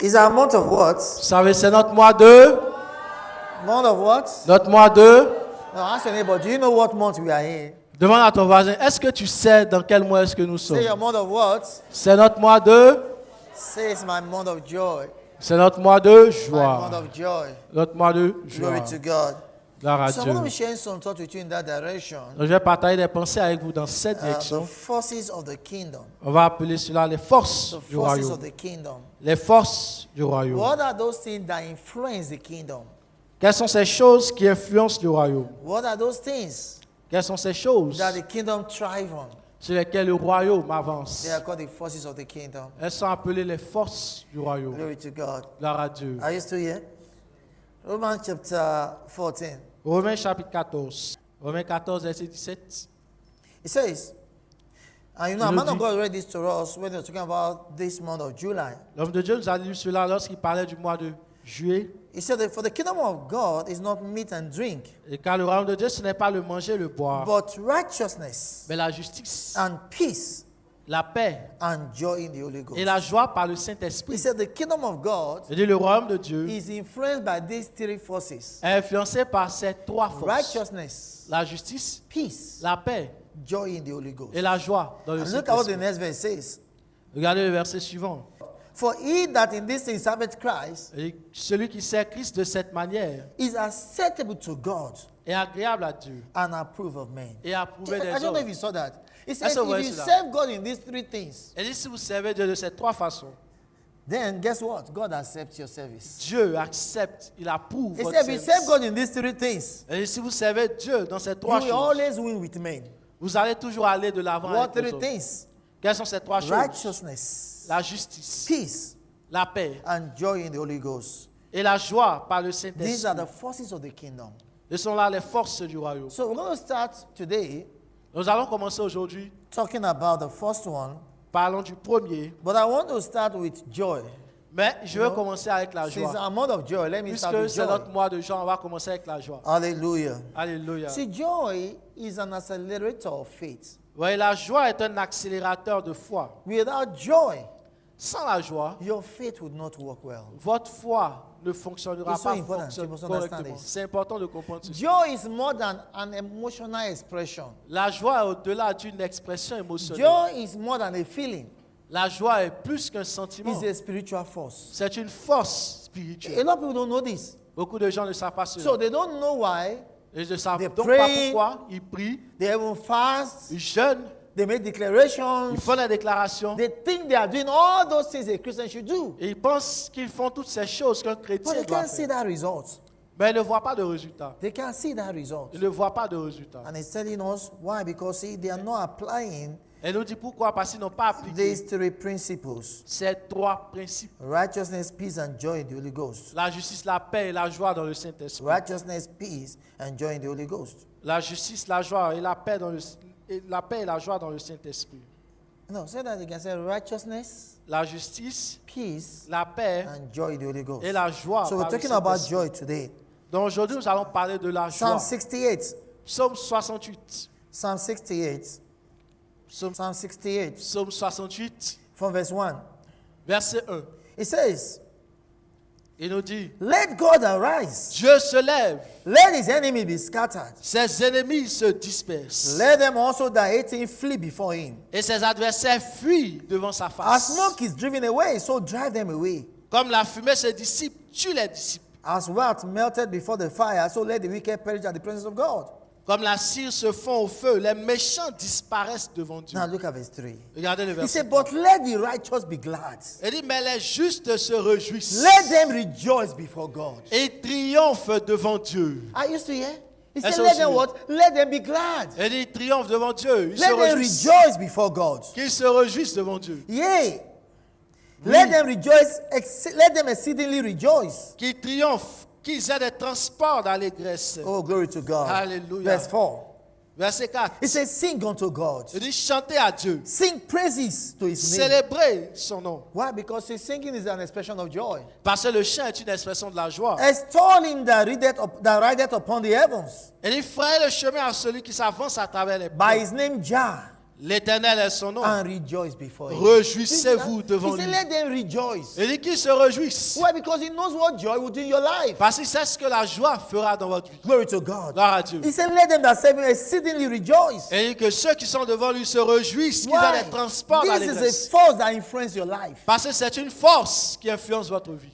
Is our month of what? Vous savez, c'est notre mois de... Month of what? Notre mois de... No, ask your neighbor, do you know what month we are in? Demande à ton voisin, est-ce que tu sais dans quel mois est-ce que nous sommes? Say your month of what? C'est notre mois de... Say it's my month of joy. C'est notre mois de My joie. month of joy. Notre mois de joie. Glory to God. Gloire à So I'm Dieu. going to be sharing some thoughts with you in that direction. Donc, je vais partager des pensées avec vous dans cette The direction. forces of the kingdom. On va appeler cela les forces The du forces royaume. of the kingdom. Les forces du royaume. What are those things that influence the kingdom? Quelles sont ces choses qui influencent le royaume? What are those things Quelles sont ces choses that the kingdom thrive on? sur lesquelles le royaume avance? They are called the forces of the kingdom. Elles sont appelées les forces du royaume. Glory to God. Gloire à Dieu. Are you still here? Romans chapter 14. Romains chapitre 14. Romains 14, verset 17. It says, and you know, a Il man nous of dit- God read this to us when they were talking about this month of July. L'homme de Dieu nous a lu cela lorsqu'il parlait du mois de juillet. He said that for the kingdom of God is not meat and drink, Et car le royaume de Dieu, ce n'est pas le manger, le boire, but righteousness mais la justice, and peace la paix and joy in the Holy et Ghost. la joie par le He Saint-Esprit. said the kingdom of God C'est-à-dire le royaume de Dieu is influenced by these three forces: est influencé par ces trois forces. righteousness, La justice, peace, la paix joy in the Holy Ghost. et la joie dans le And look at what the Saint-Esprit. next verse says. Regardez le verset suivant. For he that in this thing serveth Christ Et celui qui sert Christ de cette manière is acceptable to God est agréable à Dieu and approved of men. et approuvé I des don't know if hommes. you saw that. It That's says a if you verse, serve God in these three things, Et si vous servez Dieu de ces trois façons, then guess what? God accepts your service. Dieu accepte, il approuve He votre said if you serve service. God in these three things, Et si vous servez Dieu dans ces you trois will choses, always win with men. vous allez toujours aller de l'avant What avec les three autres. things? Quelles sont ces trois choses? Righteousness, La justice, peace, la paix and joy in the Holy Ghost. et la joie par le These Saint-Esprit. are the forces of the kingdom. Ce sont là les forces du royaume. So we're going to start today Nous allons commencer aujourd'hui. talking about the first one, Parlons du premier. but I want to start with joy. Mais je vais commencer avec la Since joie. I'm month of joy, let me start Puisque with c'est joy. notre mois de joie, on va commencer avec la joie. Hallelujah. Alléluia. See, joy is an accelerator of faith. Oui, la joie est un accélérateur de foi. Without joy, Sans la joie, your faith would not work well. votre foi ne fonctionnera It's so pas important. You must understand correctement. this. C'est important de comprendre ceci. Joy is more than an emotional expression. La joie est au-delà d'une expression émotionnelle. Joy is more than a feeling. La joie est plus qu'un sentiment. It's a spiritual force. C'est une force A spirituelle. lot of people don't know this. Beaucoup de gens ne savent pas cela. So they don't know why. Ils ne savent they donc pray, pas pourquoi ils prient, They even fast. ils jeûnent, They make declarations. ils font des déclarations They think they are doing all those things a Christian should do. et ils pensent qu'ils font toutes ces choses qu'un But chrétien they doit can't see faire. that result. Mais ils ne voient pas de résultat. They can't see that result. Ils ne voient pas de résultat. And it's telling us why. Because see, they are not applying Et nous dit pourquoi? Parce qu'ils n'ont pas appliqué these three principles: ces trois principes. righteousness, peace, and joy in the Holy Ghost. La justice, la paix et la joie dans le Saint-Esprit. Righteousness, peace, and joy in the Holy Ghost. La justice, la joie et la paix et la joie dans le Saint-Esprit. No, say that again. Say righteousness, La justice, peace, la paix and joy in the Holy Ghost. et la joie. So we're par le talking about Saint-Esprit. joy today. Donc aujourd'hui, nous allons parler de la joie. Psalm 68. Psaume 68. Psalm 68. Psaume, Psalm 68 Psaume 68, from verse 1. verset 1. It says, Il nous dit, let God arise. Dieu se lève, Let his enemy be scattered. ses ennemis se dispersent Let them also that hate him flee before him. et ses adversaires fuient devant sa As face. smoke is driven away, so drive them away. Comme la fumée se dissipe, tue les disciples. As wax melted before the fire, so let the wicked perish at the presence of God. Comme la cire se fond au feu, les méchants disparaissent devant Dieu. Now look at verse 3. Regardez le He verset. said, but let the righteous be glad. Il dit, mais les justes se réjouissent Let them rejoice before God. et triomphent devant Dieu. Are you still here? He Yes, said, I let see them you. what? Let them be glad. Il dit, ils triomphent devant Dieu. Ils Let se them réjouissent. rejoice before God. Qu'ils se réjouissent devant Dieu. Yea. Let them rejoice, let them exceedingly rejoice. Qu'ils triomphent. Qu'ils aient des transports d'allégresse. Oh, glory to God. Hallelujah. Verse 4. Verset 4. It says, sing unto God. Il dit, chantez à Dieu. Sing praises to his name. Célébrez son nom. Why? Because see, singing is an expression of joy. Parce que le chant est une expression de la joie. Extol him that rideth upon the heavens. Il dit, frayez le chemin à celui qui s'avance à travers les By ports. his name Jah. L'Éternel est son nom. and rejoice before him. Réjouissez-vous devant He said, lui. let them rejoice. Et dit qu'ils se réjouissent. Why? Because he knows what joy will do in your life. Parce qu'il sait ce que la joie fera dans votre vie. Glory to God. Gloire à Dieu. He said, let them that serve him exceedingly rejoice. Et il dit que ceux qui sont devant lui se réjouissent, qu'ils aient Why? des transports This is d'allégresse. a force that influences your life. Parce que c'est une force qui influence votre vie.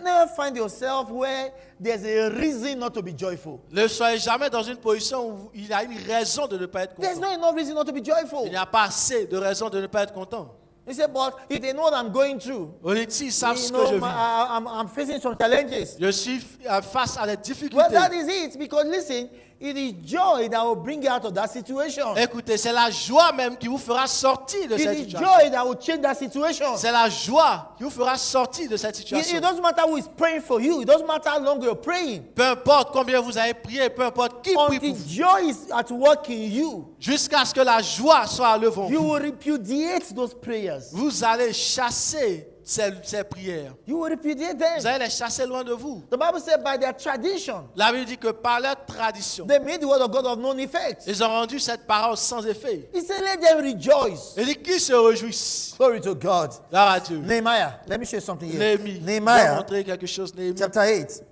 Never find yourself where there's a reason not to be joyful. Ne soyez jamais dans une position où il y a une raison de ne pas être There's content. no enough reason not to be joyful. Il n'y a pas assez de raisons de ne pas être content. He said, but if they know what I'm going through, On dit, ils savent ce you que je know, vis. I'm facing some challenges. Je suis face à des Well, difficultés. that is it. Because listen, it is joy that will bring you out of that situation. Écoutez, c'est la joie même qui vous fera sortir de It cette is situation. joy that will change that situation. C'est la joie qui vous fera sortir de cette It situation. doesn't matter who is praying for you. It doesn't matter how long you're praying. Peu importe combien vous avez prié, peu importe qui prie pour Until vous, joy is at work in you, jusqu'à ce que la joie soit à l'œuvre en you vous, will repudiate those prayers. vous allez chasser ces prières. You will repudiate Vous them. allez les chasser loin de vous. The Bible said by their tradition, La Bible dit que par leur tradition, they made the word of God of none effect. ils ont rendu cette parole sans effet. He said, let them rejoice. Il dit qu'ils se réjouissent. Glory to God. Gloire à Dieu. Nehemiah. Let me show you something here. Néhémie. Je vais Nehemiah, montrer quelque chose. Néhémie, chapter 8.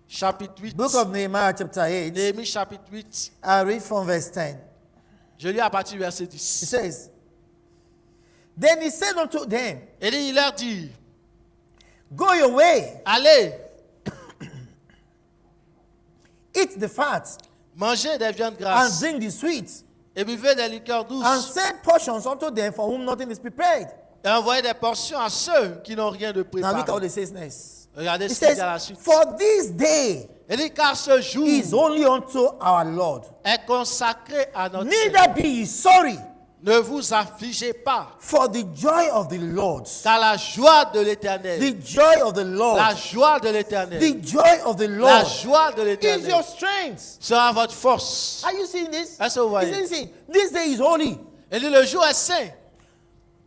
chapitre 8. Book of Nehemiah, chapter 8. Néhémie, chapitre 8. I read from verse 10. Je lis à partir du verset It 10. says, then he said unto them, Il leur dit, go your way, allez, eat the fat, mangez des viandes and grasses drink the sweet, et buvez des liqueurs and douces send portions unto them for whom nothing is prepared. et envoyez des portions à ceux qui n'ont rien de Now look at what préparé. it says next. Regardez It ce qu'il dit à la says, suite. for this day Il dit, car ce jour is only unto our Lord. est consacré à notre Seigneur. Neither be ye sorry, Ne vous affligez pas, for the joy of the Lord, car la joie de l'Éternel, the joy of the Lord, la joie de l'Éternel, the joy of the la Lord joie de is l'Éternel your strength. sera votre force. Are you seeing this? Est-ce que vous voyez? He says, listen, this day is holy. Il dit, le jour est saint.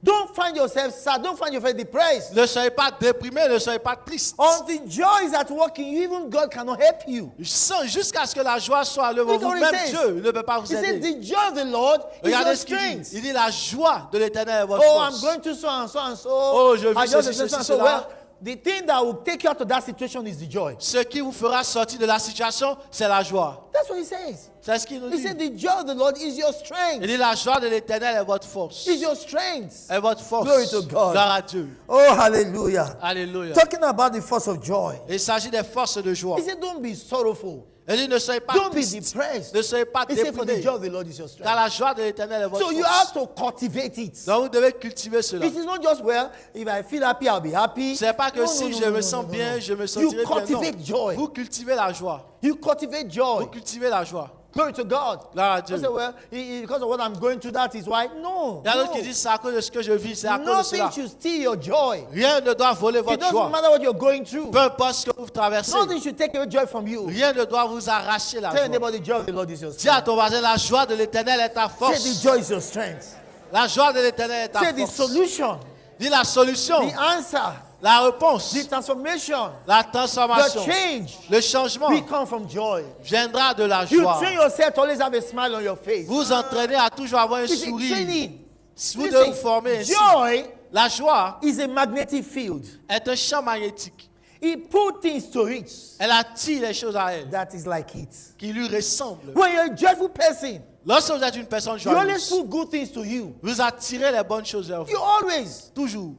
Don't find yourself sad. Don't find yourself depressed. Ne soyez pas déprimés, ne soyez pas tristes. Until joy is at work in you, even God cannot help you. Jusqu'à ce que la joie soit à l'œuvre en Look vous, what it même says. Dieu ne peut pas vous He said, aider. the joy of the Lord is your Regardez ce qu'il dit. strength. Il dit, la joie de l'Éternel est votre Oh, I'm force. going to so and so and so. Oh, je vis I just ceci, so and ceci, so. cela. Well, the thing that will take you out of that situation is the joy. Ce qui vous fera sortir de la situation, c'est la joie. That's what he says. C'est ce qu'il nous He dit. said, the joy of the Lord is your Il strength. dit, la joie de l'Éternel est votre force. Is your strength. Est votre force. Glory to God. Gloire à Dieu. Oh, hallelujah. Alléluia. Talking about the force of joy. Il s'agit des forces de joie. He said, don't be sorrowful. Il dit, ne soyez pas Don't be tristes. depressed. Ne soyez pas He said, for the déprimés. joy of the Lord is your Car strength. la joie de l'Éternel est votre So you force. have to cultivate it. Donc vous devez cultiver cela. It is not just, well, if I feel happy, I'll be happy. Ce n'est pas que No, si no, je no, me no, sens no, bien, no. je me You sentirai bien. cultivate Non. joy. Vous cultivez la joie. You cultivate Vous joy. cultivez la joie. Glory to God. Gloire à I Dieu. say, well, because of what I'm going through, that is why. No. Il y a d'autres qui no. disent c'est à cause de ce que je vis, c'est à cause de Nothing cela. should steal your joy. Rien ne doit voler It votre doesn't joie. matter what you're going through. Peu importe ce que vous traversez, Nothing should take away joy from you. rien ne doit vous arracher la Tell your joie. neighbor the joy of the Lord is your Dis à strength. ton voisin, la joie de l'Éternel est ta Say the force. joy is your strength. La joie de l'Éternel est ta Say the force. solution, Dis la solution, the answer, la réponse, the transformation, la the transformation, change le changement will come from joy. viendra de la You joie. train yourself to always have a smile on your face. Vous entraînez à toujours avoir un It's a sourire. training. Vous devez vous Listen, former ainsi. joy La joie is a magnetic field. est un champ magnétique. It put things to it Elle attire les choses à elle that is like it. qui lui ressemblent. When you're a joyful person, Lorsque vous êtes une personne you always joyeuse, put good things to you. vous attirez les bonnes choses vers You vous. always. Toujours.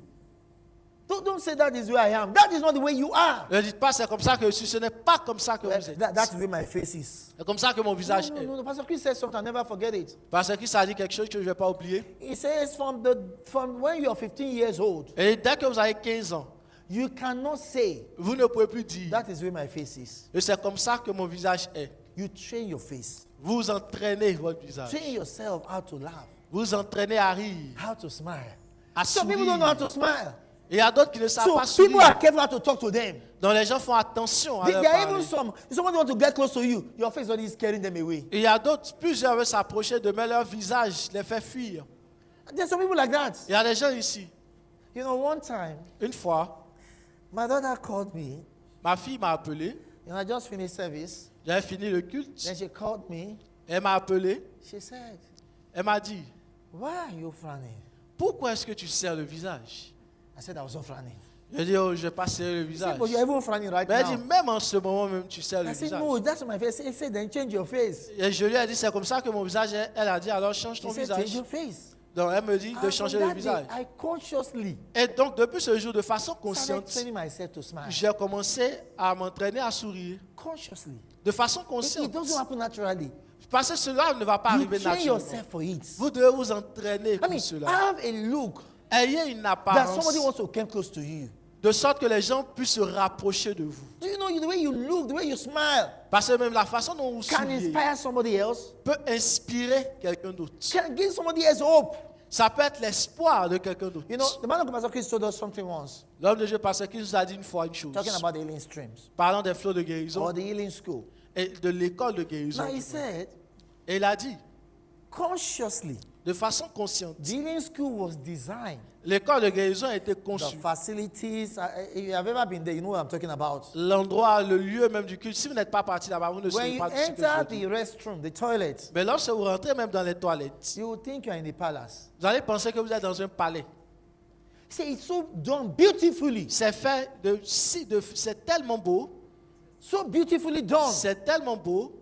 Don't say that is where I am. That is not the way you are. Ne dites pas c'est comme ça que je suis. Ce n'est pas comme ça que vous êtes. That is where my face is. C'est comme ça que mon visage est. No. Pastor Chris said something. I'll never forget it. Parce que ça dit quelque chose que je ne vais pas oublier. He says from when you are 15 years old, Et dès que vous avez 15 ans, you cannot say vous ne pouvez plus dire that is where my face is. que c'est comme ça que mon visage est. You train your face. Vous entraînez votre visage. Train yourself how to laugh, Vous entraînez à rire, how to smile. à Some people don't know how sourire. to smile. Et il y a d'autres qui ne savent So pas people sourire. are careful how to talk to them. Donc les gens font attention à leur There are even parler. some, if someone want to get close to you, your face already is scaring them away. Et il y a d'autres, plusieurs veulent s'approcher de mais leur visage les fait fuir. There's some people like that. Il y a des gens ici. You know, one time, Une fois, my daughter called me, ma fille m'a appelé. and I just finished service. J'avais fini le culte. Then she called me. Elle m'a appelé. She said, Elle m'a dit, Why are you frowning? pourquoi est-ce que tu serres le visage? I said, I was not frowning. Je dis, oh, je vais pas serrer le He visage. said, but you're even frowning right Mais elle dit, now. même en ce moment même, tu serres le I said, visage. no, that's my face. He said, then change your face. Et je lui ai dit, c'est comme ça que mon visage est. Elle a dit, alors change He ton said, change visage. your face. Donc elle me dit And de from changer that le day, visage. I consciously Et donc depuis ce jour, de façon started consciente, training myself to smile. j'ai commencé à m'entraîner à sourire. Consciously. De façon It consciente. doesn't happen naturally. Parce que cela ne va pas You arriver train naturellement. yourself for it. Vous devez vous entraîner I pour mean, cela. have a look Ayez une that apparence somebody wants to come close to you. de sorte que les gens puissent se rapprocher de vous. Do you know the way you look, the way you smile Parce que même la façon dont vous can souriez inspire somebody else, peut inspirer quelqu'un d'autre. can give somebody else hope. Ça peut être l'espoir de quelqu'un d'autre. You know, the man of God, Pastor Chris, told us something once, L'homme de Dieu, Pasteur Christ, nous a dit une fois une chose. talking about the healing streams Parlant des flots de guérison or the healing school. et de l'école de guérison. Now he said, Et il a dit, consciously, de façon consciente, the healing school was designed. l'école de guérison a été The conçue. facilities, if you have ever been there, you know what I'm talking about. L'endroit, le lieu même du culte. Si vous n'êtes pas parti là-bas, vous ne When savez you pas de ce que je enter veux dire. the restroom, the toilet, Mais lorsque vous rentrez même dans les toilettes, you will think you're in the palace. vous allez penser que vous êtes dans un palais. See, it's so done beautifully. C'est fait c'est tellement beau, So beautifully done. c'est tellement beau,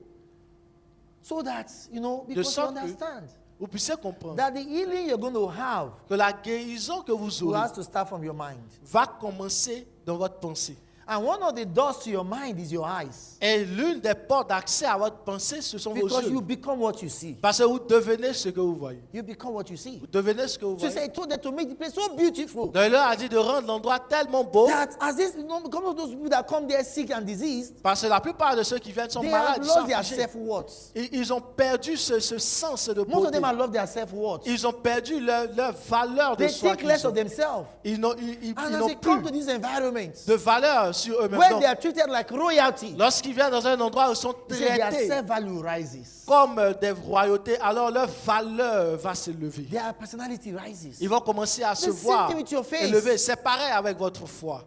So that, you know, because you sorte que- understand vous puissiez comprendre that the healing you're going to have que la guérison que vous will aurez has to start from your mind. va commencer dans votre pensée. And one of the doors to your mind is your eyes. Et l'une des portes d'accès à votre pensée, ce sont vos Because yeux. you become what you see. Parce que vous devenez ce que vous voyez. You become what you see. Vous devenez ce que vous So he voyez. said, he told them to make the place so beautiful Donc il leur a dit de rendre l'endroit tellement beau, that as this, you know, some of those people that come there sick and diseased, parce que la plupart de ceux qui viennent sont they have malades, ils sont lost their affligés. self-worth. Ils ont perdu ce sens de Most of beauté. them have lost their self-worth. Ils ont perdu leur valeur de They soi. think less qu'ils of ont. themselves. Ils n'ont And as n'ont they come to plus these environments de valeur sur eux-mêmes. where Donc, they are treated like royalty, lorsqu'ils viennent dans un endroit où ils sont he said their traités self-value rises. comme des royautés, alors leur valeur va s'élever. Their personality rises. Ils vont commencer à se same voir thing with your face. élever. C'est pareil avec votre foi.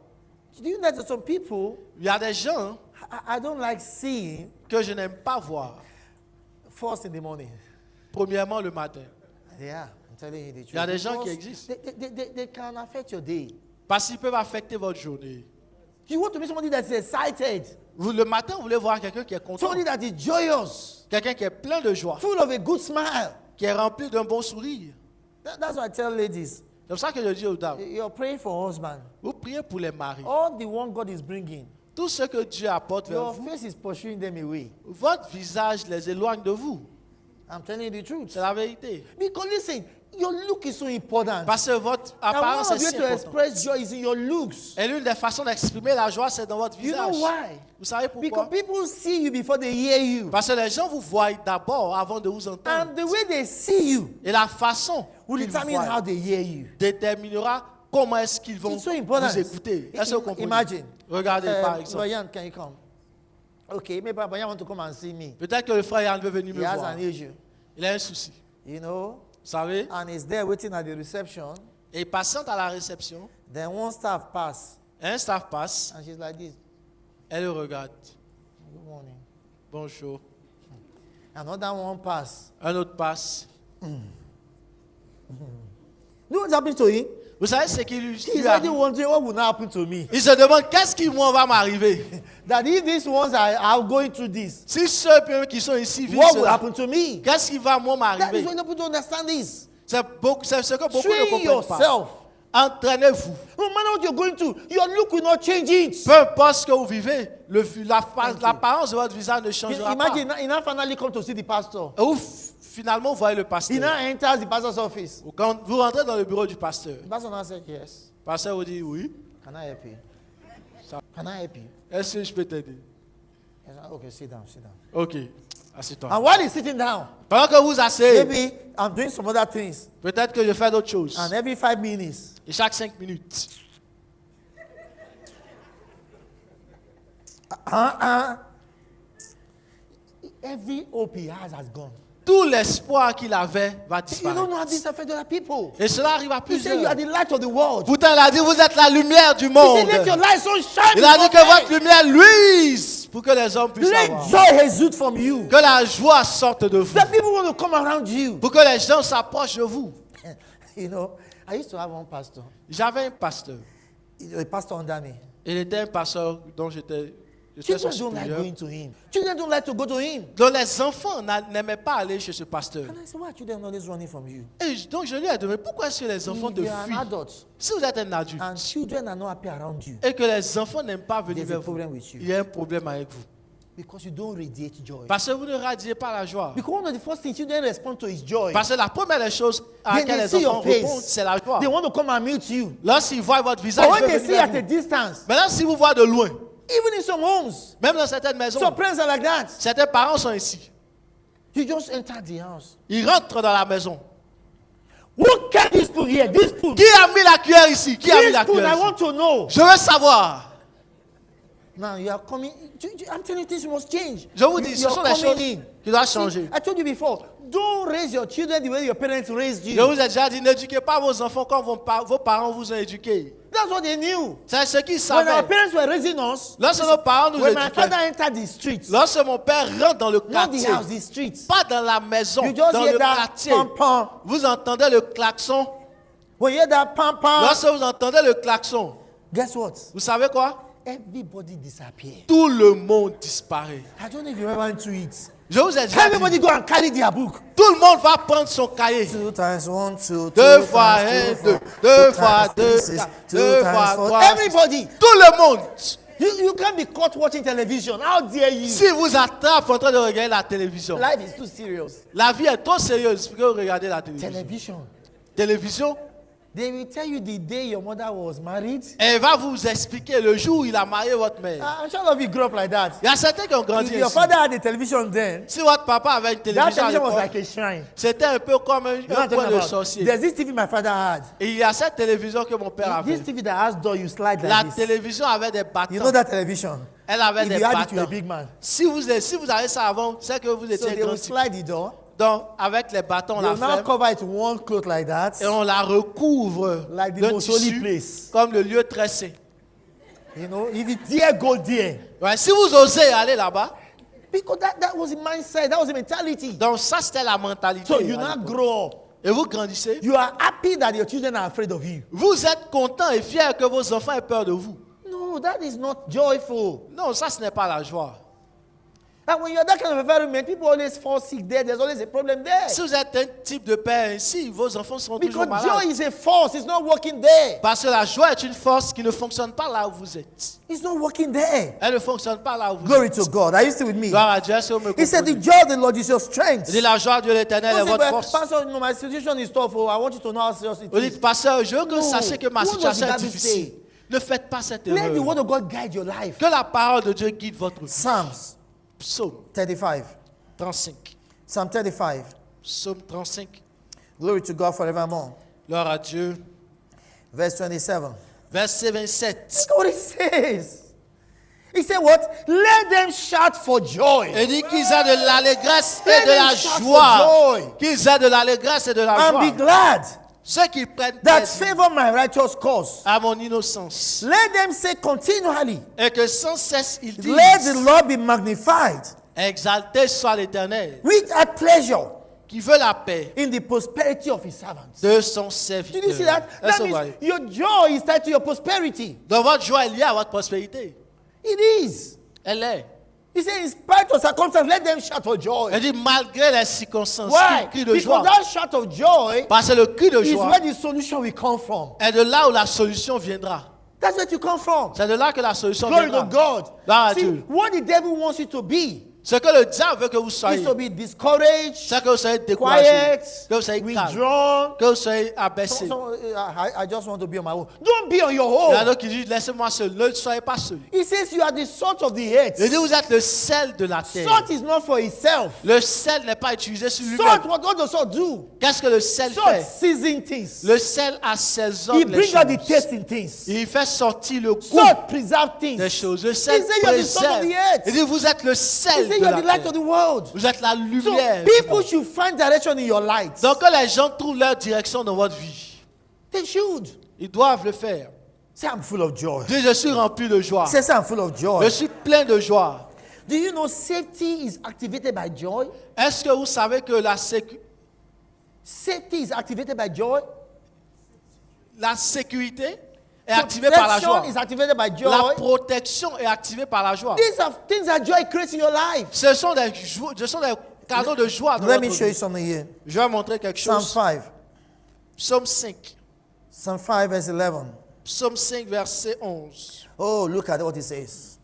Do you know that some people Il y a des gens I don't like seeing que je n'aime pas voir. first in the morning? Premièrement, le matin. Yeah, I'm telling you the truth. Il y a des gens qui Because existent. they can affect your day. Parce qu'ils peuvent affecter votre journée. You want to be somebody that's excited, Vous, le matin, vous voulez voir quelqu'un qui est content. somebody that is joyous, Quelqu'un qui est plein de joie. full of a good smile. Qui est rempli d'un bon sourire. That's what I tell ladies. C'est comme ça que je dis aux dames. You're praying for husband. Vous priez pour les maris. All the one God is bringing, Tout ce que Dieu apporte vers your vous, face is pursuing them away. votre visage les éloigne de vous. I'm telling you the truth. C'est la vérité. Because listen, your look is so important. Parce que votre And one apparence of est the si way to importante. express joy is in your looks. Et l'une des façons d'exprimer la joie, c'est dans votre You know visage. why? Vous savez pourquoi? Because people see you before they hear you. Parce que les gens vous voient d'abord avant de vous entendre. And the way they see you Et la façon will qu'ils vous determine how voient they hear you. déterminera comment est-ce qu'ils vont It's so important. vous écouter. Est-ce que vous comprenez? Imagine. Regardez par exemple. Bayan, can you come? Okay, maybe Bayan want to come and see me. Peut-être que le frère Yann veut venir He me has voir. an issue, Il a un souci. you know, Vous savez? and he's there waiting at the reception. Et il patiente à la réception. Then one staff pass, Un staff passe. and she's like this. Elle le regarde. Good morning. Bonjour. Another one pass. Un autre passe. You know what's happening to him? Vous savez ce qui lui He's lui already arrive? wondering what will now happen to me. Il se demande qu'est-ce qui moi va m'arriver. That if these ones are going through this, Si ceux qui sont ici vivent what will cela, happen to me? qu'est-ce qui va moi That is m'arriver? when people don't understand this. C'est ce que beaucoup ne Train comprennent pas. yourself. Entraînez-vous. No matter what you're going through, your look will not change it. Peu importe ce que vous vivez, Thank you. l'apparence de votre visage ne changera pas. Imagine, he now finally come to see the pastor. Et vous, finalement, vous voyez le He pasteur. now enters the pastor's office. Quand vous rentrez dans le bureau du pasteur, The pastor now said, yes. le pasteur vous dit oui. Can I help you? Can I help you? Est-ce que je peux t'aider? He said, okay, sit down, sit down. Ok, assieds-toi. And while he's sitting down, Pendant que vous asseyez, maybe I'm doing some other things. peut-être que je fais d'autres choses. And every 5 minutes, Et chaque 5 minutes, every hope he has gone. tout l'espoir qu'il avait va You don't disparaître. know how this affects other people. Et cela arrive à He said you are plusieurs. the light of the world. Pourtant, il a dit, vous êtes la lumière du He monde. said, let your light so shine Il a dit before que votre men, lumière luise pour que les hommes puissent Let avoir. joy exude from you. Que la joie sorte de vous. The people want to come around you. Pour que les gens s'approchent de vous. You know, I used to have one pastor. J'avais un pasteur. A pastor under me. Il était un pasteur dont j'étais son Children don't like supérieur. going to him. Children don't like to go to him. Donc les enfants n'aimaient pas aller chez ce pasteur. And I said, why are children always running from you? Et donc je lui ai demandé, pourquoi est-ce que les enfants If te you are fuient? an adult Si vous êtes un adulte and children are not happy around you, et que les enfants n'aiment pas venir there's a vers vous, problem with you. il y a un problème avec vous. Because you don't radiate joy. Parce que vous ne radiez pas la joie. Because one of the first things children respond to is joy. Parce que la première des choses à Then laquelle they les see your enfants répondent, face. c'est la joie. They want to come and meet you. Lorsqu'ils voient votre visage, But ils when veulent they venir see vers at a vous. distance, Maintenant, si vous voyez de loin, even in some homes, même dans certaines maisons, some parents are like that. certains parents sont ici. You just enter the house. Ils rentrent dans la maison. Who kept this spoon here? This spoon. Qui a mis la cuillère ici? Qui a mis This la spoon, cuillère I ici? want to know. Je veux savoir. Now you are coming. I'm telling you, things must change. Je vous dis, ce You're sont des choses coming in. qui doivent See, changer. I told you before, don't raise your children the way your parents raised Je you. vous ai déjà dit, n'éduquez pas vos enfants comme vos parents vous ont éduqués. That's what they knew. C'est ce qu'ils When our savaient. parents were raising us, Lorsque nos parents nous when my father éduquaient, entered the streets, lorsque mon père rentre dans le not the quartier, house, the streets, pas dans la maison, you just dans hear le that quartier, pam pam. vous entendez le klaxon. When you hear that pam pam, Lorsque vous entendez le klaxon, guess what? vous savez quoi? Everybody disappear. Tout le monde disparaît. I don't know if you ever went through it. Je vous ai déjà Everybody dit, go and carry their book. tout le monde va prendre son cahier. 2 times 1, 2, Deux fois un, deux fois deux, deux fois trois. Everybody. Tout le monde. You can't be caught watching television. How dare you? Si vous attrapez en train de regarder la télévision, Life is too serious. la vie est trop sérieuse pour que vous regardez la télévision. Television. Télévision, They will tell you the day your mother was married. elle va vous expliquer le jour où il a marié votre mère. I'm sure all of you grew up like that. Il y a certains qui ont If grandi your ici. father had a television then, Si votre papa avait une that télévision à television was l'époque, like a shrine. c'était un peu comme You know un what I'm coin talking de about? sorcier. There's this TV my father had. Et il y a cette télévision que mon père This avait. TV that has door, you slide La like this. télévision avait des You know bâtons. that television? Elle avait If des you had it, you're a bâtons. big man. Si vous avez ça avant, c'est que vous So étiez they grand will type. slide the door. Donc, avec les bâtons, on They la will now ferme cover it with one cloth like that. et on la recouvre Like the de most holy tissu place. comme le lieu très saint. You know, if you dare go there. Ouais, si vous osez aller là-bas, Because that was the mindset, that was the mentality. donc ça c'était la mentalité. So you à now l'époque. grow up. Et vous grandissez. You are happy that your children are afraid of you. Vous êtes content et fier que vos enfants aient peur de vous. No, that is not joyful. Non, ça ce n'est pas la joie. And when you're that kind of environment, people always fall sick there. There's always a problem there. Si vous êtes un type de père ainsi, vos enfants seront toujours Because malades. joy is a force. It's not working there. Parce que la joie est une force qui ne fonctionne pas là où vous êtes. It's not working there. Elle ne fonctionne pas là où vous Glory êtes. to God. Are you still with me? Gloire à Dieu, est-ce que vous me He said, the comprenez? joy of the Lord is your strength. Il dit la joie de l'Éternel est Don't say, votre "But, force. Pastor, no, my situation is tough. Oh, I want you to know how serious it Vous is. dites, pasteur, je veux que vous No. sachiez que ma What does situation the est Bible difficile. say? Ne faites pas cette Let the erreur. word of God guide your life. Que la parole de Dieu guide votre vie. Psalms Psaume 35. 35. Psalm 35. Psaume 35. Glory to God forevermore. Gloire à Dieu. Verse 27. Verset 27. Look what it says. He said what? Let them shout for joy. Il dit qu'ils aient de l'allégresse Let et de la them shout for joie. joy. Qu'ils aient de l'allégresse et de la And be joie. glad Ceux qui prennent that plaisir favor my righteous cause. à mon innocence. Let them say continually, Et que sans cesse ils let the disent, Lord be magnified, exalté soit l'Éternel, which had pleasure qui veut la paix in the prosperity of his servants. de son Did you see serviteur. that? Est-ce That que vous means voyez? your joy is tied to your prosperity. Donc votre joie est liée à votre prospérité. It is. Elle est. He said, in spite of circumstances, let them shout for joy. Elle dit malgré les circonstances, Why? qu'ils crient de joie. Because that shout of joy Parce que le cri de is joie where the solution will come from. est de là où la solution viendra. That's where you come from. C'est de là que la solution Glory to viendra. God. Gloire à See, Dieu. what the devil wants you to be Ce que le diable veut que vous is soyez, to be discouraged, c'est que vous soyez découragé, quiet, que vous soyez calme, withdrawn. que vous soyez abaissé. I just want to be on my own. Don't be on your Il y en own. a qui disent laissez-moi seul, ne soyez pas seul. He says you are the salt of the earth. Il dit vous êtes le sel de la terre. Salt is not for itself. Le sel n'est pas utilisé sur lui-même. Salt, what does salt do? Qu'est-ce que le sel Salt fait? season things. Le sel assaisonne He les brings out the choses. taste in things. Il fait sortir le goût Salt preserve things. des choses. Le He sel said you are the salt of préserve. the earth. Il dit vous êtes le He sel said de you are la the light terre. of the world. Vous êtes la So lumière. people should find direction in your light. Donc que les gens trouvent leur direction dans votre vie, They should. ils doivent le faire. Say I'm full of joy. Dis, je suis rempli de joie. Say I'm full of Je joy. suis plein de joie. Do you know safety is activated by joy? Est-ce que vous savez que Safety is activated by joy. la sécurité est activée par la joie? Protection is activated by La joy. protection est activée par la joie. These are things that joy creates in your life. Ce sont des cadeaux de joie dans Let notre me show you vie. something here. Je vais montrer quelque Psalm chose. 5. Psaume 5. Psalm 5 verse 11. Psaume 5, verset 11. Oh, look at what he says.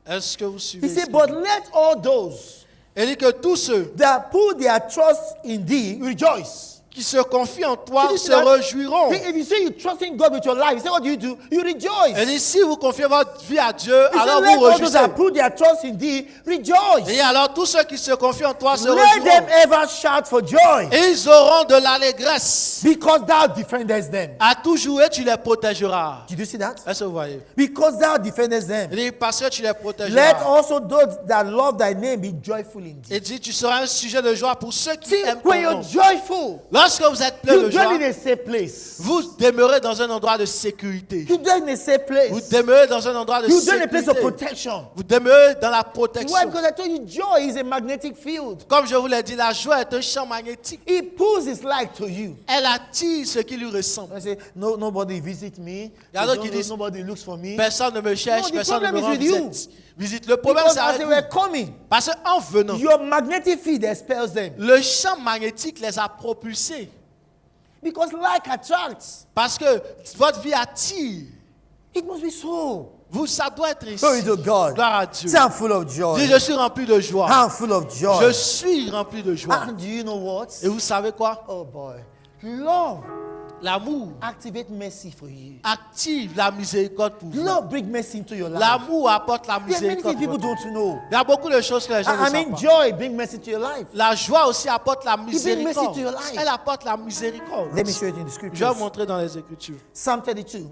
Est-ce que vous suivez? He ce said, qu'il but dit? let all those Il dit que tous ceux that put their trust in thee rejoice. qui se confient en toi Did you see se that? réjouiront. If you say you trust in God with your life, you say, what do? You rejoice. Il dit, si vous confiez votre vie à Dieu, He alors said, let vous all those réjouissez. that put their trust in thee rejoice. Et alors tous ceux qui se confient en toi se Let them réjouiront. ever shout for joy Et ils auront de l'allégresse. because thou defendest them. À tout jouer, tu les protégeras. Did you see that? Est-ce que vous voyez? Because thou defendest them. Il dit, parce que tu les Let protégeras. also those that love thy name be joyful in thee. Il dit, tu seras un sujet de joie pour ceux qui See, aiment ton when you're nom. joyful, Lorsque vous êtes plein you de dwell joie, in a safe place. vous demeurez dans un endroit de sécurité. You dwell in a safe place. Vous demeurez dans un endroit de You dwell in a place of sécurité. protection. Vous demeurez dans la Why? protection. Because I told you, joy is a magnetic field. Comme je vous l'ai dit, la joie est un champ magnétique. It pulls its light to you. Elle attire ce qui lui ressemble. I say, no, nobody visit me. Il y a d'autres qui disent, nobody looks for me. Personne ne me cherche, No, the personne ne me problem rend is with you. visite. Le problème, Because c'est as avec they vous. were coming, Parce qu'en venant, your magnetic field expels them. le champ magnétique les a propulsés. Because like attracts. Parce que votre vie attire. It must be so. Vous, ça doit être ici. Glory to God. Gloire à Dieu. Say, I'm full of joy. Dis, je suis rempli de joie. I'm full of Je joy. suis rempli de joie. And do you know what? Et vous savez quoi? Oh boy. Love L'amour activate mercy for you. active la miséricorde pour vous. Love bring mercy into your life. L'amour apporte la There are many miséricorde. things pour people votre vie. don't know. Il y a beaucoup de choses que les gens ne I savent mean, pas. joy bring mercy to your life. La joie aussi apporte la mercy miséricorde. to your life. Elle apporte la miséricorde. Let me show you in the Je vais scriptures. vous montrer dans les Écritures. Psalm 32.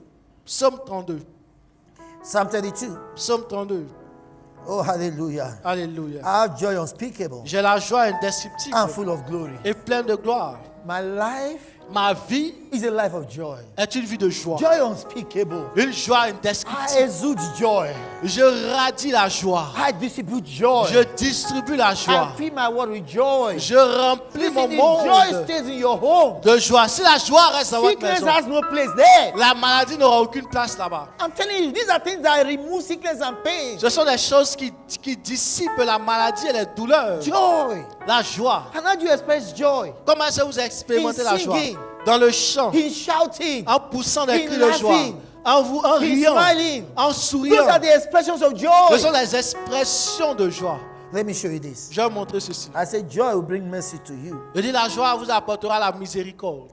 Psaume 32. Psalm 32. Psaume 32. Oh, hallelujah. Alléluia. I have joy unspeakable J'ai la joie indescriptible and full of glory. et pleine de gloire. My life Ma vie is a life of joy. est une vie de joie. Joy unspeakable. Une joie I indescriptible. exude joy. Je radie la joie. I distribute joy. Je distribue la I joie. fill my world with joy. Je remplis mon Listen, if joy monde stays in your home, de joie. Si la joie reste dans votre sickness maison, has no place there. la maladie n'aura aucune place là-bas. I'm telling you, these are things that remove sickness and pain. Ce sont des choses qui dissipent la maladie et les douleurs. Joy. La joie. And how do you express joy? Comment est-ce que vous expérimentez In la joie? singing. Dans le chant, In shouting. en poussant des In cris de joie, laughing. en riant, smiling. en Those souriant. are the expressions of Ce joy. sont des expressions de joie. Let me show you this. Je vais vous montrer ceci. I said, joy will bring mercy to you. Je dis, la joie vous apportera la miséricorde.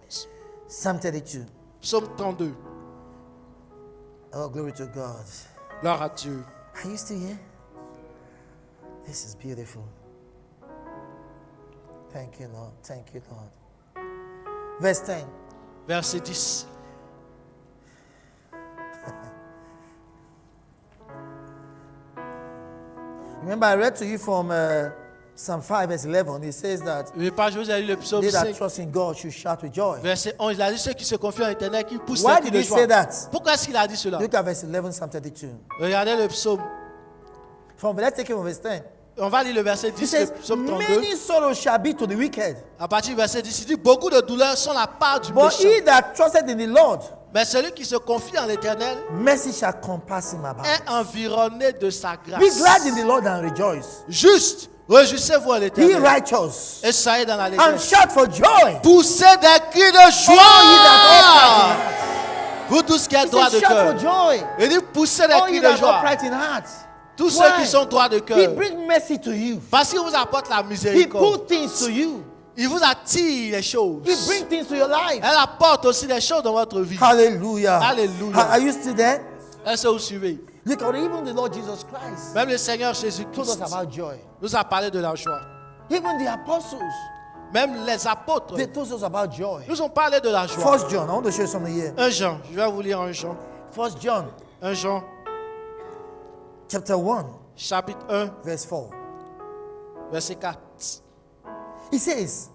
Psalm 32. Psaume 32. Oh, glory to God. Gloire à Dieu. Are you still here? This is beautiful. Thank you, Lord. Thank you, Lord. Verse 10. Verset 10. Remember, I read to you from Psalm 5, verse 11. It says that Je vous ai lu le psaume they that 5, trust in God should shout with joy. verset 11. Il a dit ceux qui se confient en l'éternel, qui poussent Why des cris did de he joie. say that? Pourquoi est-ce qu'il a dit cela? Look at verse 11, Psalm 32. Regardez le psaume. Let's take it from verse 10. On va lire le verset He 10, says, le psaume 32. many sorrows shall be to the wicked, À partir du verset 10, il dit beaucoup de douleurs sont la part du but méchant. he that trusted in the Lord, Mais celui qui se confie en l'éternel mercy shall compass him about. est environné de sa grâce. Be glad in the Lord and rejoice. Juste, réjouissez-vous en Be l'éternel. righteous Et soyez dans la and l'allégresse. shout for joy. Poussez des cris de All ye joie. that upright Vous tous qui in êtes heart. droits He de said, shout cœur. for joy. Il dit poussez des All cris ye de that joie. upright in heart. Tous ceux Why? qui sont droits de He cœur. brings mercy to you. Parce qu'il vous apporte la He miséricorde. put things to you. Il vous attire les choses. He brings things to your life. Elle apporte aussi des choses dans votre vie. Hallelujah. Hallelujah. Are you still there? Est-ce que vous suivez? Look at even the Lord Jesus Christ Même le Seigneur told us Jésus-Christ about joy. nous a parlé de la joie. Even the apostles, Même les apôtres they told us about joy. nous ont parlé de la joie. First John, I want to show you something here. 1 Jean, je vais vous lire 1 Jean. First John, 1 Jean, chapter 1, chapitre 1, verse 4. verset 4. He says,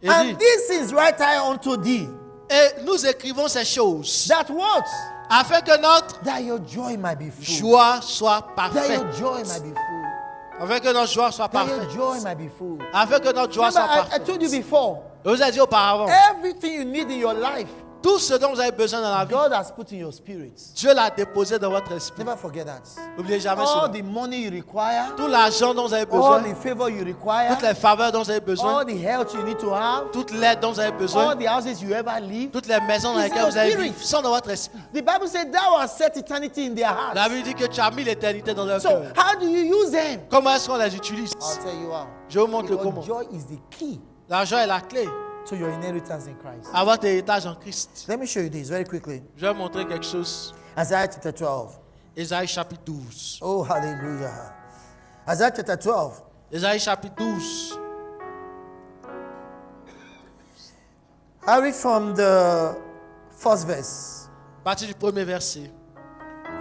Il and dit, this is right I unto thee, et nous écrivons ces choses that what? afin que notre That your joy might be full. joie soit That parfaite. your joy might be full. Afin que notre joie soit That your parfaite. joy might be full. Afin que notre joie soit Remember, I parfaite. told you before, Je vous ai dit auparavant, everything you need in your life, tout ce dont vous avez besoin dans la vie, God has put in your spirit. Dieu l'a déposé dans votre esprit. Never forget that. N'oubliez jamais All cela. the money you require, Tout l'argent dont vous avez all besoin, the favor you require, toutes les faveurs dont vous avez all besoin, the health you need to have, toute l'aide dont vous avez all besoin, the houses you ever live. toutes les maisons dans It's in lesquelles vous avez your vécu spirit. sont dans votre esprit. The Bible said thou hast set eternity in their La hearts. Bible dit que tu as mis l'éternité dans leur So cœur. how do you use them? Comment est-ce qu'on les utilise? I'll tell you how. Je vous montre Because comment. joy is the key L'argent est la clé to your inheritance in Christ. à votre héritage en Christ. Let me show you this very quickly. Je vais vous montrer quelque chose. Isaiah chapter 12. Ésaïe chapitre 12. Oh, hallelujah. Isaiah chapter 12. Ésaïe chapitre 12. I read from the first verse. À partir du premier verset.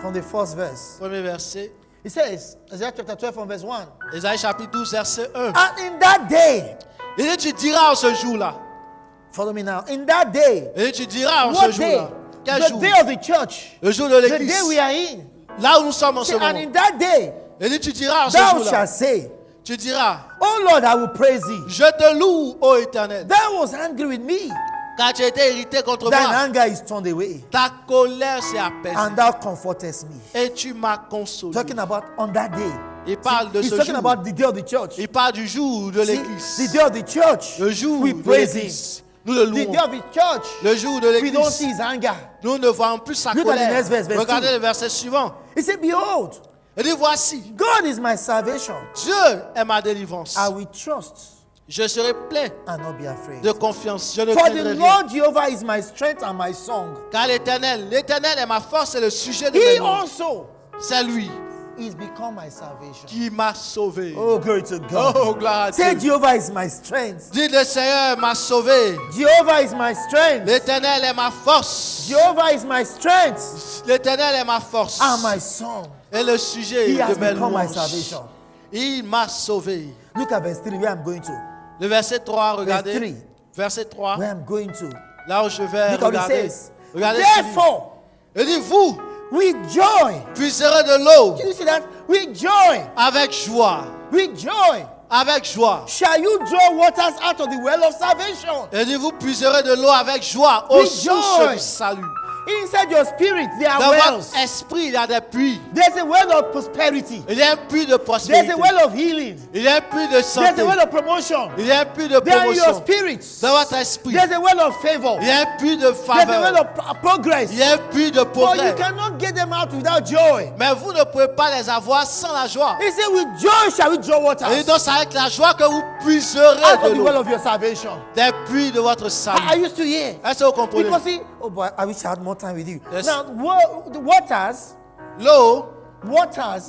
From the first verse. Premier verset. It says, Isaiah chapter 12 from verse 1. Ésaïe chapitre 12, verset 1. And in that day, Il dit, tu diras en ce jour-là. follow me now. In that day, Il dit, tu diras en ce what day? jour-là. Quel The jour? day of the church. Le jour de The day l'église. we are in. Là où nous sommes en ce Say, and moment. in that day, Il dit, tu diras en ce thou jour-là. shalt say, Tu diras, Oh Lord, I will praise thee. je te loue, ô Éternel, Thou was angry with me. car tu as été irrité contre Thine moi. anger is turned away. Ta colère s'est apaisée And thou comfortest me. et tu m'as consolé. Talking about on that day. Il parle de He's ce talking jour. about the day of the church. Il parle du jour de See, l'église. the day of the church, Le jour we de praise him. l'église. Nous le The louons. day of the church, Le jour de we don't l'église. see his anger. Nous ne voyons plus sa Look at the colère. next verse, verse Regardez 2. le verset suivant. He said, Behold, Il dit, voici, God is my salvation. Dieu est ma délivrance. I will trust Je serai plein and not be afraid. de confiance. Je ne For the craindrai rien. Lord Jehovah is my strength and my song. Car l'Éternel est ma force et le sujet de He mes mots. also C'est lui is become my salvation. qui m'a sauvé. Oh, glory to God. Oh, gloire à Say, Dieu. Jehovah is my strength. Dis, le Seigneur m'a sauvé. Jehovah is my strength. L'Éternel est ma force. Jehovah is my strength L'Éternel est ma force. and my song. Et le sujet He de has mes become my louanges. salvation. Il m'a sauvé. Look at verse 3 where I'm going to. Le verset 3, regardez. three. Verset 3, Where I'm going to. là où je vais Look how it regarder. says. Regardez ce qu'il dit. Therefore, Il dit, vous with joy. puiserez de l'eau Can you see that? With joy. avec joie. With joy. Avec joie. Shall you draw waters out of the well of salvation? Il dit, vous puiserez de l'eau avec joie au With source joy. du salut. Inside your spirit, there are Dans wells. votre esprit, il y a des puits. There's a well of prosperity. Il y a un puits de There's prospérité. a well of healing. Il y a un puits de There's santé. a well of promotion. Il y a un puits de There in your promotion. spirits. Dans votre esprit. There's a well of favor. Il y a un puits de There's a well faveur. of progress. Il y a un puits de But you progrès. cannot get them out without joy. Mais vous ne pouvez pas les avoir sans la joie. He said, with joy shall we draw Et waters donc c'est avec la joie que vous puiserez out of de the l'eau. well of your salvation. Des puits de votre I salut. used to hear. Est-ce que vous comprenez? Because see, oh boy, I wish I had more time with you. Yes. Now, the waters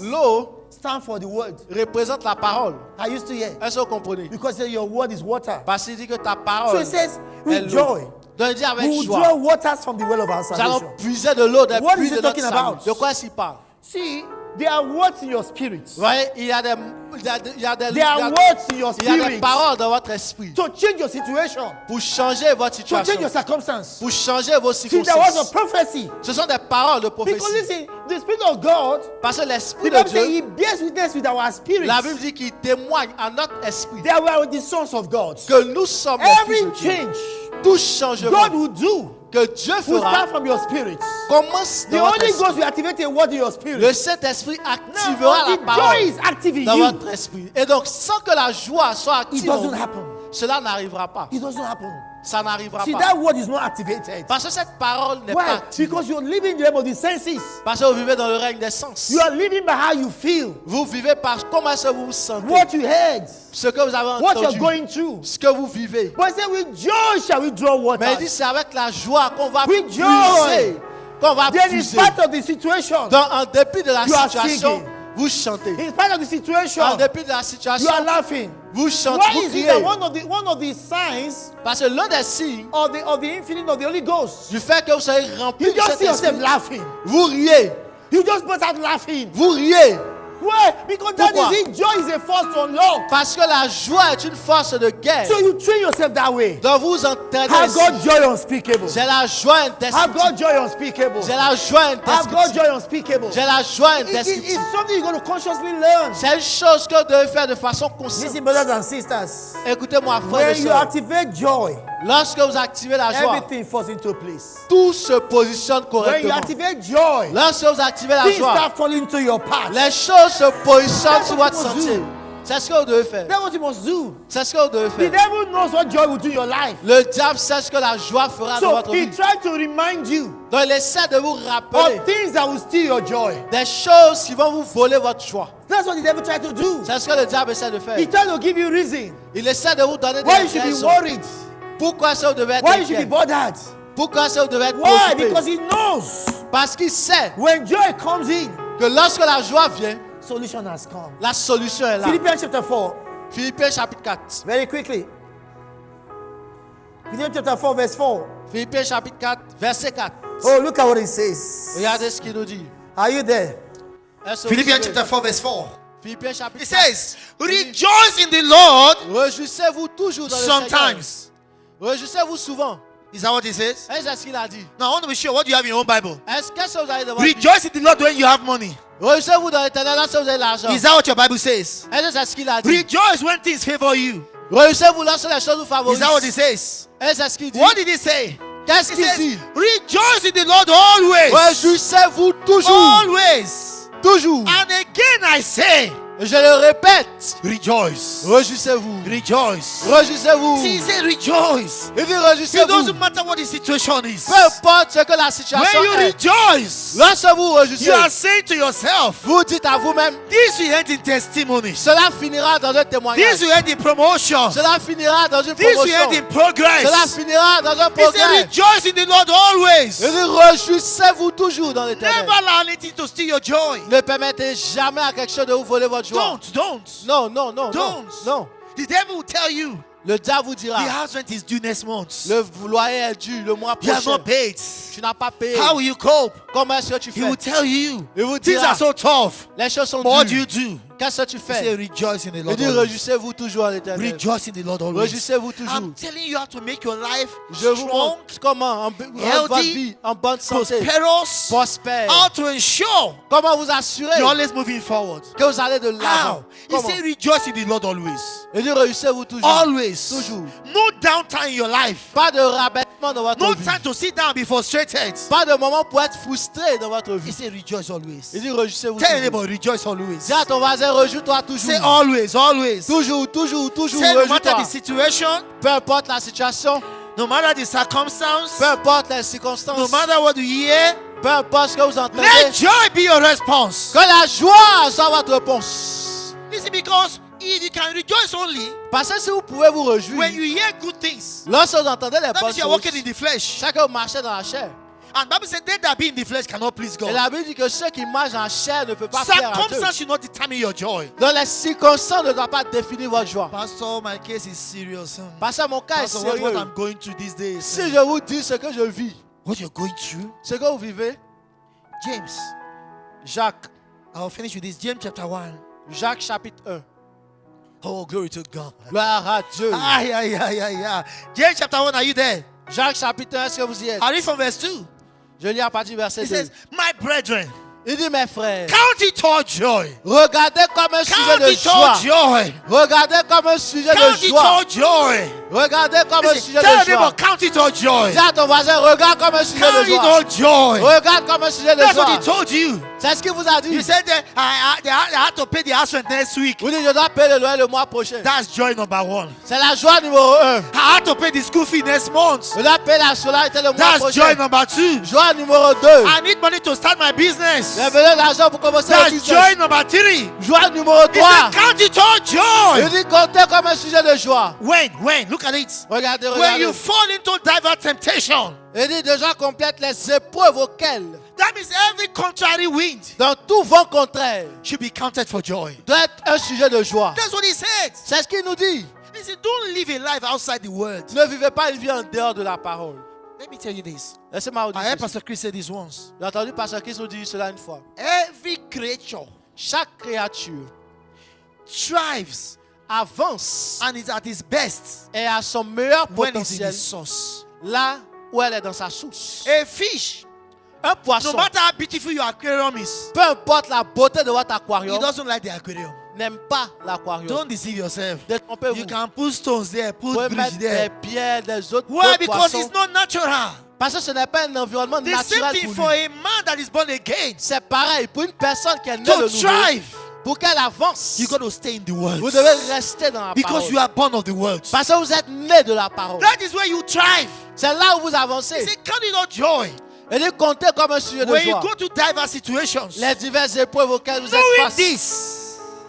L'eau stand for the word. représente la parole. I used to hear. Est-ce que vous comprenez? Because your word is water. Parce qu'il dit que ta So parole it says, est with l'eau. joy, Donc il dit we avec will joie. draw waters from the well of our Nous allons salvation. puiser de l'eau des What puits is de he notre talking salut. about? De quoi est-ce qu'il parle? See, there are words in your spirit. Vous voyez, il y a des There are words in your il y a des spirit paroles dans votre esprit to change your situation, pour changer votre to change situation, your circumstance. pour changer vos See, there was a circonstances. prophecy. Ce sont des paroles de Because prophétie. listen, the Spirit of God, Parce que the l'Esprit de Bible says Dieu, He bears witness with our spirit la Bible dit qu'il témoigne à notre esprit that we are the sons of God. que nous sommes les Every fils de Dieu. change Tout changement God will do que Dieu will fera start from your spirit. commence The dans votre Holy esprit. Ghost will activate a word in your Le spirit. Saint-Esprit Now, activera la until joy parole is active in dans you, votre esprit. Et donc, sans que la joie soit it active, en doesn't vous, happen. cela n'arrivera pas. It doesn't happen. Ça n'arrivera See, pas. that word is not activated. Parce que cette parole n'est pas Why? active. Because you're living the realm of the senses. Parce que vous vivez dans le règne des sens. You are living by how you feel, Vous vivez par comment est-ce que vous vous sentez. what you heard, Ce que vous avez what you're entendu. going through. Ce que vous vivez. But he said, with joy shall we draw Mais il dit water. c'est avec la joie qu'on va With puiser. joy. Qu'on va Then in puiser. spite of the situation, En dépit de la You are situation, singing. vous chantez. in spite of the situation, En dépit de la you situation, are laughing. vous chantez, Why vous is it criez. that one of the signs Parce que l'un des signes of the infilling of the Holy Ghost, du fait que vous soyez rempli you du just see yourself Saint-Esprit, laughing. vous riez. You just burst out laughing. Vous riez. Why? Because that Pourquoi? is it. Joy is a force to unlock. Parce que la joie est une force de guerre. So you train yourself that way. Donc vous entraînez Have ainsi. got joy unspeakable. J'ai la joie Have indescriptible. got joy unspeakable. J'ai la joie Have got indescriptible. joy unspeakable. J'ai la joie It's indescriptible. something you're going to consciously learn. C'est une chose que vous devez faire de façon consciente. Listen, brothers and sisters. Écoutez-moi, frères et When you sœurs. activate joy, Lorsque vous activez la joie, everything falls into place. tout se positionne When you correctement. activate joy, Lorsque vous activez la things joie, start falling into your path. les choses se positionnent That's sur what votre you must sentier. do. C'est ce que vous devez faire. That's what you must do. C'est ce que vous devez The faire. devil knows what joy will do in your life. Le diable sait ce que la joie fera dans So votre he vie. tried to remind you Donc il essaie de vous rappeler of things that will steal your joy. des choses qui vont vous voler votre joie. That's what the devil tried to do. C'est ce que le diable essaie de faire. He tried to give you reason Il essaie de vous donner why you des should be raisons. worried, Pourquoi est-ce que vous devez être why you should be inquiet? bothered. Pourquoi est-ce que vous devez être Why? préoccupé? Because he knows Parce qu'il sait when joy comes in, que lorsque la joie vient, solution has come. la solution est là. Philippians chapter 4, Philippiens chapitre 4. very quickly. Philippians chapter 4, verse 4. Philippiens chapitre 4, verset 4. Oh, look at what it says. Regardez ce qu'il nous dit. Are you there? Est-ce que Philippians vous chapter suivez? 4, verse 4. Philippiens chapitre It 4. says, rejoice in the Lord Réjouissez-vous toujours dans le Seigneur. sometimes. Réjouissez-vous souvent. Is that what it says? Est-ce ce qu'il a dit? Now, I want to be sure what you have in your own Bible. Qu'est-ce que vous avez dans votre vie? Rejoice in the Lord when you have money. Réjouissez-vous dans l'éternel lorsque vous avez l'argent. Is that what your Bible says? Est-ce que c'est ce qu'il a dit? Rejoice when things favor you. Réjouissez-vous lorsque les choses vous Is that what it favorisent. says? Est-ce que c'est ce qu'il dit? What did he say? Qu'est-ce He qu'il says, dit? rejoice in the Lord always. Réjouissez-vous toujours. Always. Toujours. And again I say, Et je le répète. rejoice. Réjouissez-vous. Rejoice. Réjouissez-vous. See, he said rejoice. Il dit It réjouissez-vous. doesn't matter what the situation is. Peu importe ce que la situation When you est. rejoice, Lorsque vous réjouissez, you are saying to yourself, vous dites à vous-même, this will end in testimony. cela finira dans un témoignage. This will end in promotion. Cela finira dans une This will promotion. end in progress. Cela finira dans un He said, progrès. rejoice in the Lord always. Il dit réjouissez-vous toujours dans l'éternel. Never allow anything to steal your joy. Ne permettez jamais à quelque chose de vous voler votre joie. Don't. Non, non, non, non, Don't. non. The devil will tell you Le diable vous dira, the house rent is due next month. le loyer est dû le mois You have prochain. not paid. Tu n'as pas payé. How will you cope? Comment est-ce que tu He will fais? tell you Il vous things dira, are so tough. les choses sont But what do dures. you do? Qu'est-ce que tu He said, fais? rejoice in the Il Lord dit always. réjouissez-vous toujours en l'éternel. Rejoice in the Lord always. Réjouissez-vous toujours. I'm telling you, you have to make your life Je vous strong, montre comment en healthy, votre vie, en bonne santé, prosperous, prospère. how to ensure Comment vous assurer you're always moving forward. que vous allez de l'avant? How? He Comment? said, rejoice in the Lord always. Il dit réjouissez-vous toujours. Always. Toujours. No downtime in your life. Pas de rabattement dans votre No vie. time to sit down and be frustrated. Pas de moment pour être frustré dans votre He vie. said, rejoice always. Il dit réjouissez-vous Tell your toujours. neighbor, rejoice always. Dis à ton voisin, réjouis-toi Say toujours. always, always. Toujours, toujours, toujours, Say no matter réjouis-toi. the situation, Peu importe la situation, no matter the circumstance, peu importe les no circonstances, matter what you hear, peu importe ce que vous entendez, let joy be your response. que la joie soit votre réponse. Listen, because if you can rejoice only Parce que si vous pouvez vous réjouir, when you hear good things, lorsque vous entendez les that bonnes means you're walking in choses, the flesh. c'est que vous marchez dans la chair. And Bible said, they that be in the flesh cannot please Et God. la Bible dit que ceux qui marchent en chair ne peuvent pas plaire à Dieu. Circumstance should not determine your joy. Donc les circonstances ne doivent pas définir votre joie. Pastor, my case is serious. Parce que mon cas est Pastor, what sérieux. I'm going through these days. Si je vous dis ce que je vis, What you're going through? ce que vous vivez, James. Jacques, I'll finish with this. James chapter 1. Jacques chapitre 1. Oh, glory to God. Gloire à Dieu. Yeah. James chapter 1, are you there? Jacques chapitre 1, est-ce que vous y êtes? I read from verse 2. Je lis à partir du verset It 2. says, my brethren, Il dit, mes frères, count it all joy. regardez comme un sujet Count de it all joie. joy. Regardez comme un sujet Count de it joie. all joy. Regardez comme un Listen, sujet tell your de joie. neighbor, count it all joy. Dis à ton voisin, regarde comme un sujet Count de it joie. all joy. Regarde comme un sujet de That's what he joie. told you. C'est ce qu'il vous a He dit. said that I had to pay the house rent next week. Vous dites, je dois payer le loyer le mois prochain. That's joy number 1. C'est la joie numéro 1. I had to pay the school fee next month. Je dois payer la scolarité le mois That's joy prochain. number 2. Joie numéro 2. I need money to start my business. J'ai besoin d'argent pour commencer le That's business. joy number 3. Joie numéro He 3. said, count it all Il joy. dit, comptez comme un sujet de joie. When? Look at it. Regardez, When regardez. you fall into diverse temptation, Il dit, déjà complète les épreuves auxquelles, that means every contrary wind dans tout vent contraire, should be counted for joy. doit être un sujet de joie. That's what he said. C'est ce qu'il nous dit. Listen, don't live a life outside the word. Ne vivez pas une vie en dehors de la parole. Let me tell you this. Laissez-moi vous dire I heard ceci. Pastor Chris say this once. J'ai entendu Pasteur Christ nous dire cela une fois. Every creature Chaque créature thrives avance and is at its best et à son meilleur when it's in potentiel its source. là où elle est dans sa source. A fish, Un no poisson, matter how beautiful your aquarium is, peu importe la beauté de votre he aquarium, doesn't like the aquarium. n'aime pas l'aquarium. Don't deceive yourself. Détrompez-vous. You can put stones there, Vous put pouvez bridge mettre des there. pierres, des autres Why? Because poissons. it's not natural. Parce que ce n'est pas un environnement The same naturel thing pour for lui. a man that is born again. C'est pareil pour une personne qui est née To de nouveau. thrive, Pour qu'elle avance, you got to stay in the world. vous devez rester dans la Because parole. you are born of the world. Parce que vous êtes né de la parole. That is where you thrive. C'est là où vous He avancez. said, count it all joy. Et dit comptez comme un sujet de When you joie. go to diverse situations, Les diverses épreuves auxquelles vous êtes knowing face. this,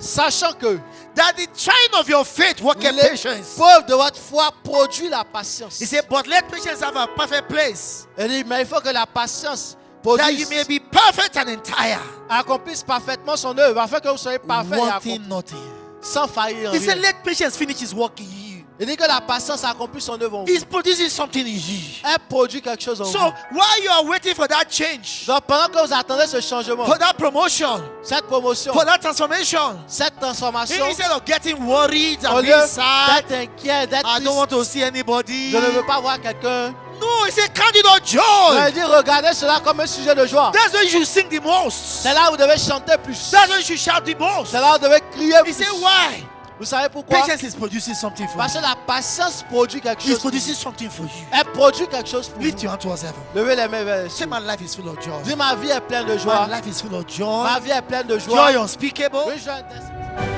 Sachant que that the trying of your faith worketh patience. l'épreuve de votre foi produit la patience. He said, but let patience have a perfect place, Il dit, mais il faut que la patience that you produise, may be perfect and entire, accomplisse parfaitement son œuvre, afin que vous soyez parfait et wanting accompli, nothing. sans faillir en He said, rien. let patience finish his work in you. Il dit que la patience accomplisse son œuvre en vous. He's producing something in you. Elle produit quelque chose en So vous. while you are waiting for that change, Donc pendant que vous attendez ce changement, for that promotion, cette promotion, for that transformation, cette transformation, instead of getting worried au and lieu being sad, d'être inquiet, d'être I don't want triste, to see anybody. je ne veux pas voir quelqu'un. No, he said, count it all Il joy. dit regardez cela comme un sujet de joie. That's when you should sing the most. C'est là où vous devez chanter plus. That's when you should shout the most. C'est là où vous devez crier He plus. said, why? Vous savez pourquoi? Patience is producing something for Parce que you. la patience produit quelque He's chose. pour vous. producing something for you. Elle produit quelque chose pour Lift vous. your hand towards heaven. Levez les mains vers le Say, ciel. my life is full of joy. Dis ma vie est pleine de My joie. life is full of Ma joy. vie est pleine de joie. Joy unspeakable. Une joie indescriptible.